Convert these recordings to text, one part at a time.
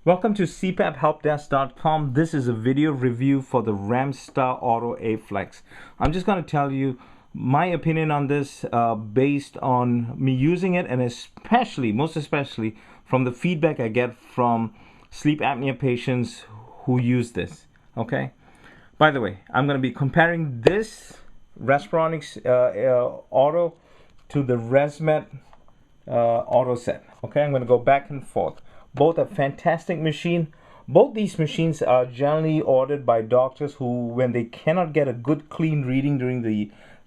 Welcome to CPAPHelpDesk.com. This is a video review for the Remstar Auto A-Flex. I'm just going to tell you my opinion on this based on me using it, and most especially from the feedback I get from sleep apnea patients who use this. Okay. By the way, I'm going to be comparing this Respironics Auto to the Resmed Autoset. Okay, I'm going to go back and forth. Both a fantastic machine. Both these machines are generally ordered by doctors who, when they cannot get a good clean reading during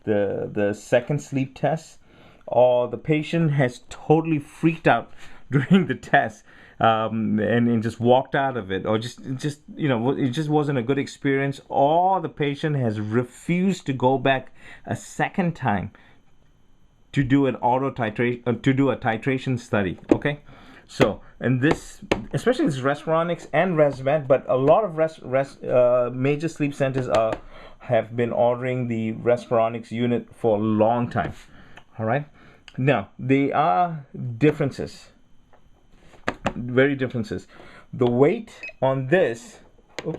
the second sleep test, or the patient has totally freaked out during the test and just walked out of it, or just it just wasn't a good experience, or the patient has refused to go back a second time to do a titration study. Okay. So, and this, especially this Respironics and Resmed, but a lot of major sleep centers have been ordering the Respironics unit for a long time. All right. Now, there are differences, very differences. The weight on this, by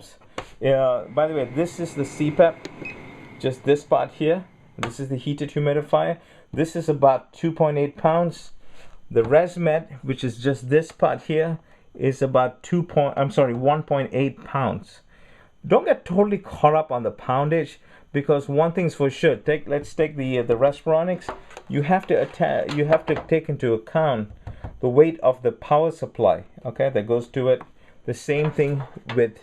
the way, this is the CPAP, just this part here. This is the heated humidifier. This is about 2.8 pounds. The Resmed, which is just this part here, is about 1.8 pounds. Don't get totally caught up on the poundage, because one thing's for sure. Let's take the Respironics. You have to take into account the weight of the power supply. Okay, that goes to it. The same thing with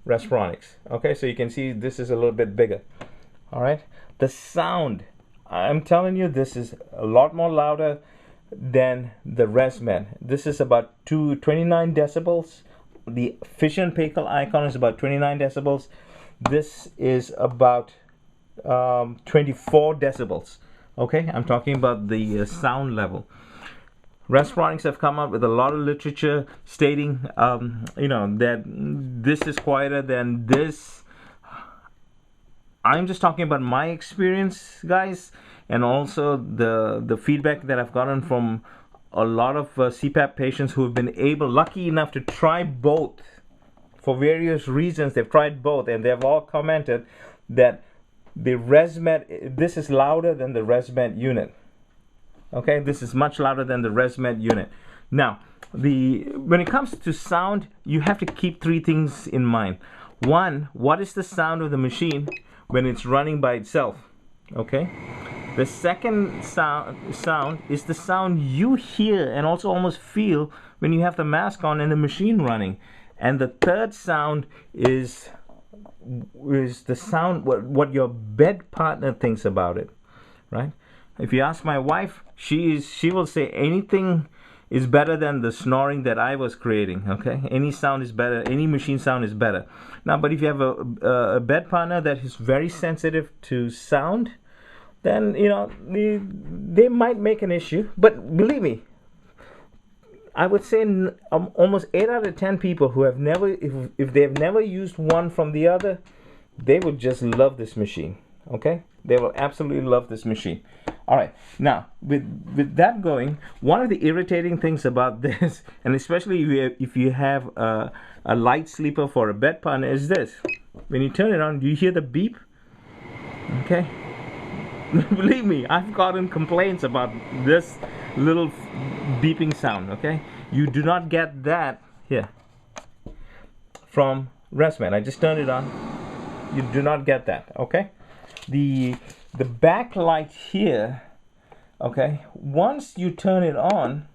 Respironics. Okay, so you can see this is a little bit bigger. All right, the sound. I'm telling you, this is a lot more louder than the Resmed. This is about 29 decibels. The fission Paykel icon is about 29 decibels. This is about 24 decibels. Okay, I'm talking about the sound level. Respironics have come up with a lot of literature stating, that this is quieter than this. I'm just talking about my experience, guys, and also the feedback that I've gotten from a lot of CPAP patients who have been lucky enough to try both for various reasons. They've tried both, and they've all commented that the Resmed, this is louder than the Resmed unit. Okay, this is much louder than the Resmed unit. Now, when it comes to sound, you have to keep three things in mind. One, what is the sound of the machine when it's running by itself? Okay. The second sound is the sound you hear and also almost feel when you have the mask on and the machine running. And the third sound is the sound what your bed partner thinks about it, right? If you ask my wife, she will say anything is better than the snoring that I was creating. Okay, any sound is better, any machine sound is better. Now, but if you have a bed partner that is very sensitive to sound, then they might make an issue. But believe me, I would say almost 8 out of 10 people who have never, if they have never used one from the other, they would just love this machine. Okay, they will absolutely love this machine. All right, now with that going, one of the irritating things about this, and especially if you have a light sleeper for a bed partner, is this: when you turn it on, do you hear the beep? Okay. Believe me, I've gotten complaints about this little beeping sound. Okay, you do not get that here from Resmed. I just turned it on. You do not get that. Okay, the backlight here. Okay, once you turn it on,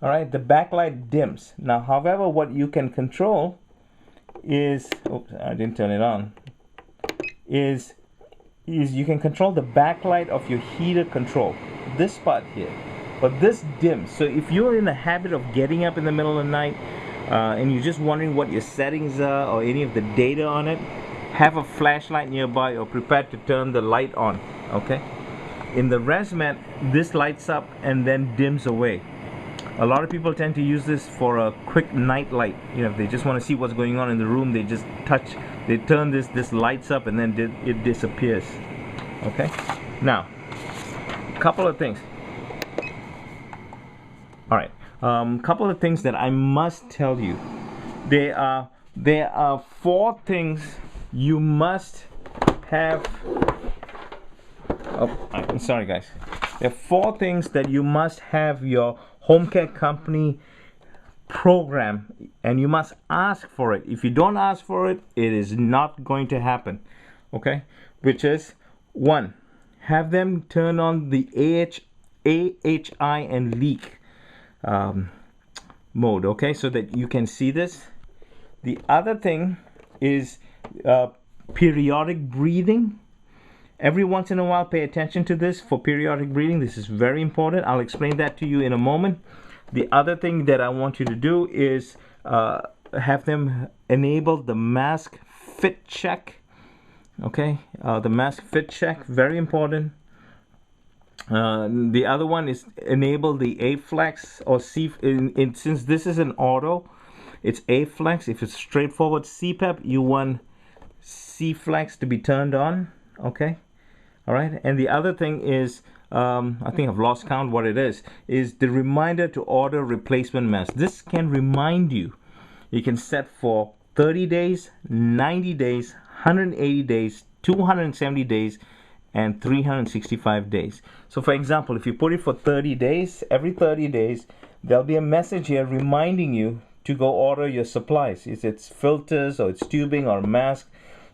all right, the backlight dims. Now, however, what you can control is, oops, I didn't turn it on. Is you can control the backlight of your heater control, this part here, but this dims. So if you're in the habit of getting up in the middle of the night and you're just wondering what your settings are or any of the data on it, have a flashlight nearby or prepared to turn the light on. Okay, in the Resmed, this lights up and then dims away. A lot of people tend to use this for a quick night light. If they just want to see what's going on in the room, they just they turn this lights up and then it disappears. Okay, now a couple of things. All right, Couple of things that I must tell you. There are 4 things you must have. Oh, I'm sorry, guys. There are 4 things that you must have your home care company program, and you must ask for it. If you don't ask for it, it is not going to happen. Okay, which is 1, have them turn on the AHI and leak mode. Okay, so that you can see this. The other thing is periodic breathing. Every once in a while, pay attention to this for periodic breathing. This is very important. I'll explain that to you in a moment. The other thing that I want you to do is have them enable the mask fit check. Okay, the mask fit check, very important. The other one is enable the A-Flex or C. Since this is an auto, it's A-Flex. If it's straightforward CPAP, you want C-Flex to be turned on. Okay, all right. And the other thing is, I think I've lost count what it is the reminder to order replacement mask. This can remind you. You can set for 30 days, 90 days, 180 days, 270 days, and 365 days. So for example, if you put it for 30 days, every 30 days, there'll be a message here reminding you to go order your supplies. If it's filters or it's tubing or mask,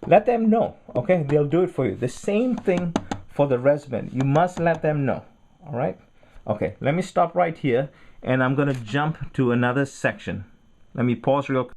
let them know. Okay, they'll do it for you. The same thing for the Resmed. You must let them know. All right. Okay, let me stop right here, and I'm going to jump to another section. Let me pause real quick.